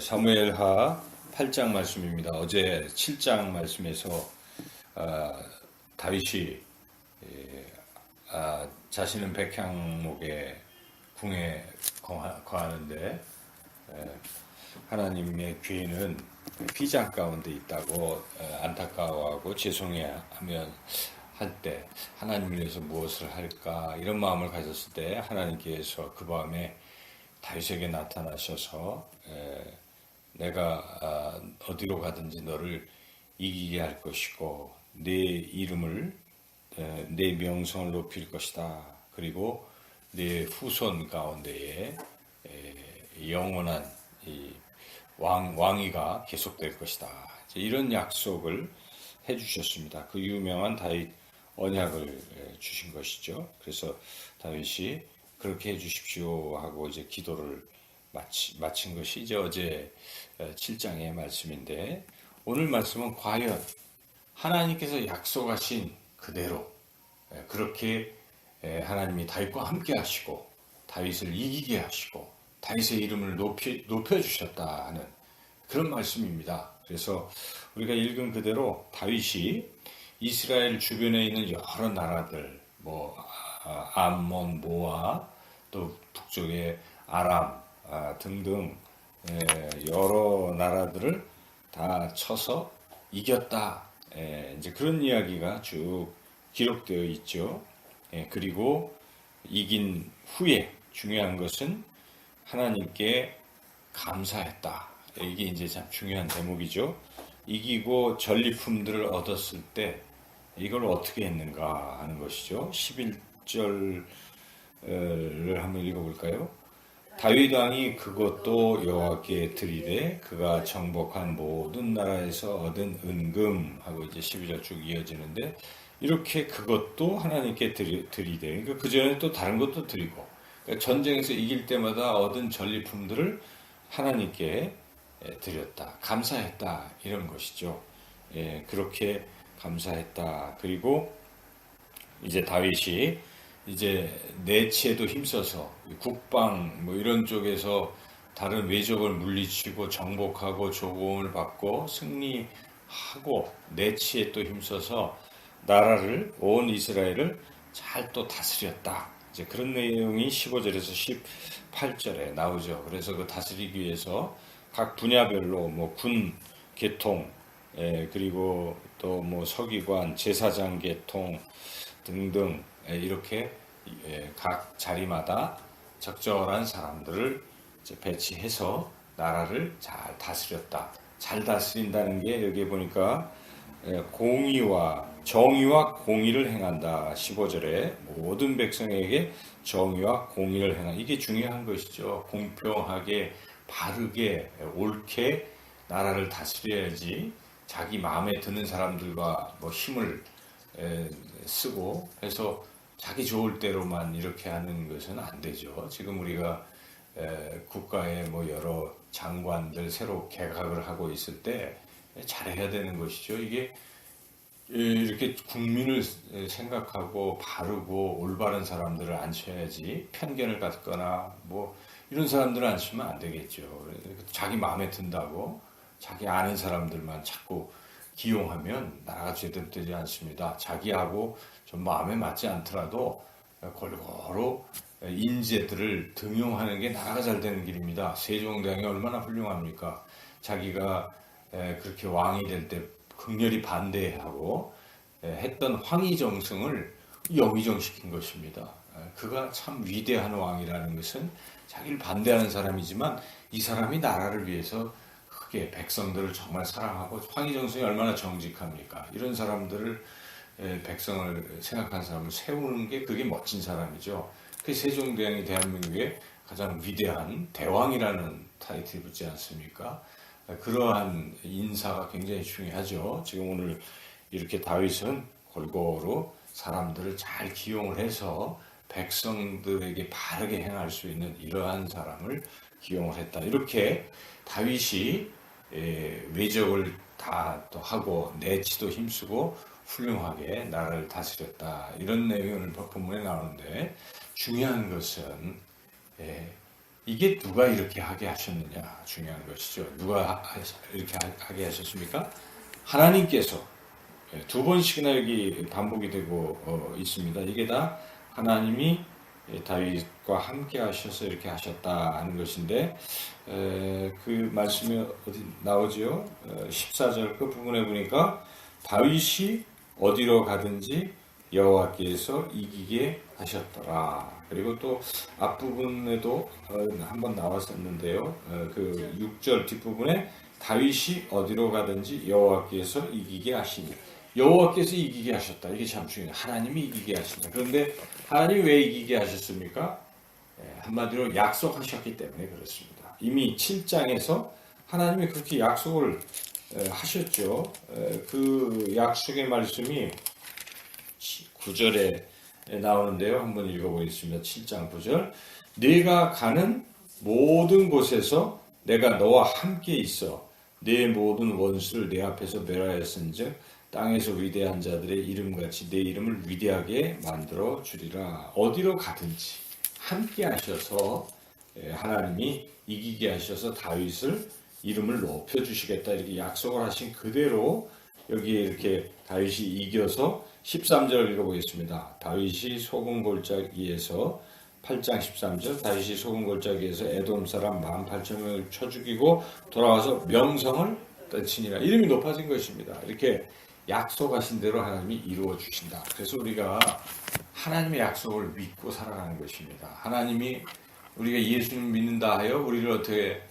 사무엘하 8장 말씀입니다. 어제 7장 말씀에서 다윗이 자신은 백향목의 궁에 거하는데 하나님의 귀에는 피장 가운데 있다고 안타까워하고 죄송해하면 할 때 하나님을 위해서 무엇을 할까 이런 마음을 가졌을 때 하나님께서 그 밤에 다윗에게 나타나셔서 내가 어디로 가든지 너를 이기게 할 것이고 내 이름을 내 명성을 높일 것이다. 그리고 내 후손 가운데에 영원한 이 왕위가 계속될 것이다. 이런 약속을 해주셨습니다. 그 유명한 다윗 언약을 주신 것이죠. 그래서 다윗이 그렇게 해주십시오 하고 이제 기도를 마친 것이 이제 어제 7장의 말씀인데 오늘 말씀은 과연 하나님께서 약속하신 그대로 그렇게 하나님이 다윗과 함께 하시고 다윗을 이기게 하시고 다윗의 이름을 높여주셨다 하는 그런 말씀입니다. 그래서 우리가 읽은 그대로 다윗이 이스라엘 주변에 있는 여러 나라들 암몬, 모압, 또 북쪽의 아람 등등 여러 나라들을 다 쳐서 이겼다. 이제 그런 이야기가 쭉 기록되어 있죠. 그리고 이긴 후에 중요한 것은 하나님께 감사했다. 이게 이제 참 중요한 대목이죠. 이기고 전리품들을 얻었을 때 이걸 어떻게 했는가 하는 것이죠. 11절을 한번 읽어볼까요? 다윗 왕이 그것도 여호와께 드리되 그가 정복한 모든 나라에서 얻은 은금 하고 이제 12절 쭉 이어지는데 이렇게 그것도 하나님께 드리되 그러니까 그 전에 또 다른 것도 드리고 그러니까 전쟁에서 이길 때마다 얻은 전리품들을 하나님께 드렸다, 감사했다 이런 것이죠. 그렇게 감사했다. 그리고 이제 다윗이 이제 내치에도 힘써서 국방 이런 쪽에서 다른 외적을 물리치고 정복하고 조공을 받고 승리하고 내치에 또 힘써서 나라를 온 이스라엘을 잘 또 다스렸다. 이제 그런 내용이 15절에서 18절에 나오죠. 그래서 그 다스리기 위해서 각 분야별로 군 계통 그리고 또 서기관, 제사장 계통 등등 이렇게 각 자리마다 적절한 사람들을 이제 배치해서 나라를 잘 다스렸다. 잘 다스린다는 게 여기 보니까 정의와 공의를 행한다. 15절에 모든 백성에게 정의와 공의를 행한다. 이게 중요한 것이죠. 공평하게 바르게 옳게 나라를 다스려야지 자기 마음에 드는 사람들과 힘을 쓰고 해서 자기 좋을 대로만 이렇게 하는 것은 안 되죠. 지금 우리가 국가의 여러 장관들 새로 개각을 하고 있을 때 잘해야 되는 것이죠. 이게 이렇게 국민을 생각하고 바르고 올바른 사람들을 앉혀야지 편견을 갖거나 이런 사람들을 앉히면 안 되겠죠. 자기 마음에 든다고 자기 아는 사람들만 자꾸 기용하면 나라가 제대로 되지 않습니다. 자기하고 좀 마음에 맞지 않더라도 골고루 인재들을 등용하는 게 나라가 잘 되는 길입니다. 세종대왕이 얼마나 훌륭합니까? 자기가 그렇게 왕이 될 때 극렬히 반대하고 했던 황희정승을 영의정시킨 것입니다. 그가 참 위대한 왕이라는 것은 자기를 반대하는 사람이지만 이 사람이 나라를 위해서 크게 백성들을 정말 사랑하고 황희정승이 얼마나 정직합니까? 이런 사람들을 백성을 생각하는 사람을 세우는 게 그게 멋진 사람이죠. 그 세종대왕이 대한민국의 가장 위대한 대왕이라는 타이틀이 붙지 않습니까? 그러한 인사가 굉장히 중요하죠. 지금 오늘 이렇게 다윗은 골고루 사람들을 잘 기용을 해서 백성들에게 바르게 행할 수 있는 이러한 사람을 기용을 했다. 이렇게 다윗이 외적을 다 또 하고 내치도 힘쓰고 훌륭하게 나라를 다스렸다. 이런 내용을 본문에 나오는데 중요한 것은 이게 누가 이렇게 하게 하셨느냐 중요한 것이죠. 누가 이렇게 하게 하셨습니까? 하나님께서 두 번씩이나 여기 반복이 되고 있습니다. 이게 다 하나님이 다윗과 함께 하셔서 이렇게 하셨다 하는 것인데 그 말씀이 어디 나오죠? 14절 그 부분에 보니까 다윗이 어디로 가든지 여호와께서 이기게 하셨더라. 그리고 또 앞부분에도 한번 나왔었는데요. 그 6절 뒷부분에 다윗이 어디로 가든지 여호와께서 이기게 하시니 여호와께서 이기게 하셨다. 이게 참 중요해요. 하나님이 이기게 하신다. 그런데 하나님이 왜 이기게 하셨습니까? 한마디로 약속하셨기 때문에 그렇습니다. 이미 7장에서 하나님이 그렇게 약속을 하셨죠. 그 약속의 말씀이 9절에 나오는데요. 한번 읽어보겠습니다. 7장 9절. 네가 가는 모든 곳에서 내가 너와 함께 있어 네 모든 원수를 내 앞에서 멸하였은즉 땅에서 위대한 자들의 이름같이 내 이름을 위대하게 만들어 주리라. 어디로 가든지 함께 하셔서 하나님이 이기게 하셔서 다윗을 이름을 높여 주시겠다 이렇게 약속을 하신 그대로 여기에 이렇게 다윗이 이겨서 13절 읽어보겠습니다. 다윗이 소금 골짜기에서 8장 13절 다윗이 소금 골짜기에서 에돔 사람 18,000명을 쳐 죽이고 돌아와서 명성을 떨치니라. 이름이 높아진 것입니다. 이렇게 약속하신 대로 하나님이 이루어 주신다. 그래서 우리가 하나님의 약속을 믿고 살아가는 것입니다. 하나님이 우리가 예수님 믿는다 하여 우리를 어떻게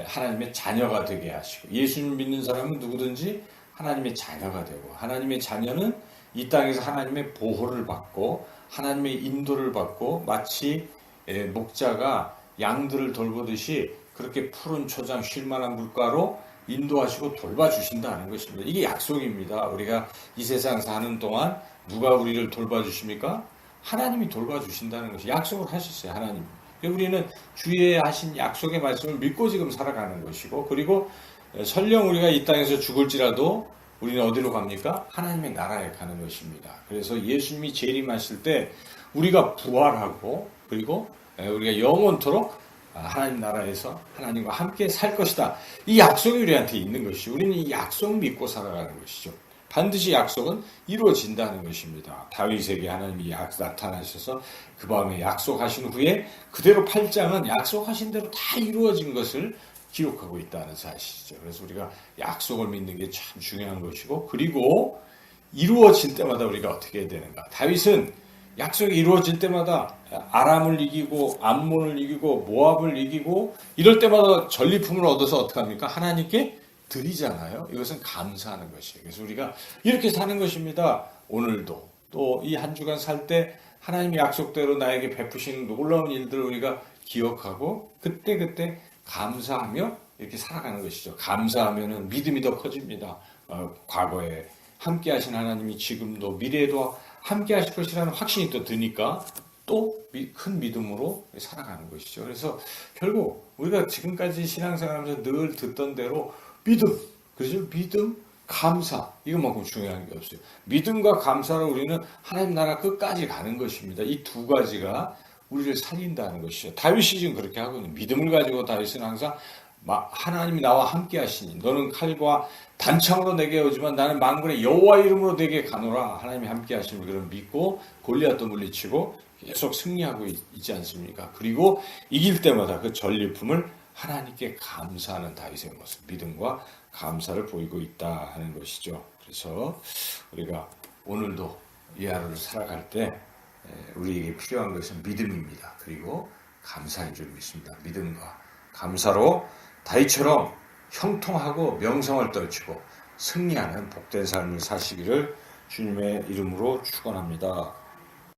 하나님의 자녀가 되게 하시고 예수님 믿는 사람은 누구든지 하나님의 자녀가 되고 하나님의 자녀는 이 땅에서 하나님의 보호를 받고 하나님의 인도를 받고 마치 목자가 양들을 돌보듯이 그렇게 푸른 초장 쉴만한 물가로 인도하시고 돌봐주신다는 것입니다. 이게 약속입니다. 우리가 이 세상 사는 동안 누가 우리를 돌봐주십니까? 하나님이 돌봐주신다는 것이 약속을 하셨어요. 하나님. 우리는 주의 하신 약속의 말씀을 믿고 지금 살아가는 것이고 그리고 설령 우리가 이 땅에서 죽을지라도 우리는 어디로 갑니까? 하나님의 나라에 가는 것입니다. 그래서 예수님이 재림하실 때 우리가 부활하고 그리고 우리가 영원토록 하나님 나라에서 하나님과 함께 살 것이다. 이 약속이 우리한테 있는 것이죠. 우리는 이 약속 믿고 살아가는 것이죠. 반드시 약속은 이루어진다는 것입니다. 다윗에게 하나님이 나타나셔서 그 밤에 약속하신 후에 그대로 8장은 약속하신 대로 다 이루어진 것을 기록하고 있다는 사실이죠. 그래서 우리가 약속을 믿는 게 참 중요한 것이고 그리고 이루어질 때마다 우리가 어떻게 해야 되는가. 다윗은 약속이 이루어질 때마다 아람을 이기고 암몬을 이기고 모압을 이기고 이럴 때마다 전리품을 얻어서 어떻게 합니까? 하나님께 드리잖아요. 이것은 감사하는 것이에요. 그래서 우리가 이렇게 사는 것입니다. 오늘도 또 이 한 주간 살 때 하나님의 약속대로 나에게 베푸시는 놀라운 일들을 우리가 기억하고 그때그때 감사하며 이렇게 살아가는 것이죠. 감사하면 믿음이 더 커집니다. 과거에 함께 하신 하나님이 지금도 미래에도 함께 하실 것이라는 확신이 또 드니까 또 큰 믿음으로 살아가는 것이죠. 그래서 결국 우리가 지금까지 신앙생활하면서 늘 듣던 대로 믿음, 그렇죠? 믿음, 감사 이것만큼 중요한 게 없어요. 믿음과 감사로 우리는 하나님 나라 끝까지 가는 것입니다. 이 두 가지가 우리를 살린다는 것이죠. 다윗이 지금 그렇게 하거든요. 믿음을 가지고 다윗은 항상 하나님이 나와 함께 하시니 너는 칼과 단창으로 내게 오지만 나는 만군의 여호와 이름으로 내게 가노라. 하나님이 함께 하시는 그런 믿고 골리앗도 물리치고 계속 승리하고 있지 않습니까? 그리고 이길 때마다 그 전리품을 하나님께 감사하는 다윗의 모습, 믿음과 감사를 보이고 있다 하는 것이죠. 그래서 우리가 오늘도 이 하루를 살아갈 때 우리에게 필요한 것은 믿음입니다. 그리고 감사인 줄 믿습니다. 믿음과 감사로 다윗처럼 형통하고 명성을 떨치고 승리하는 복된 삶을 사시기를 주님의 이름으로 축원합니다.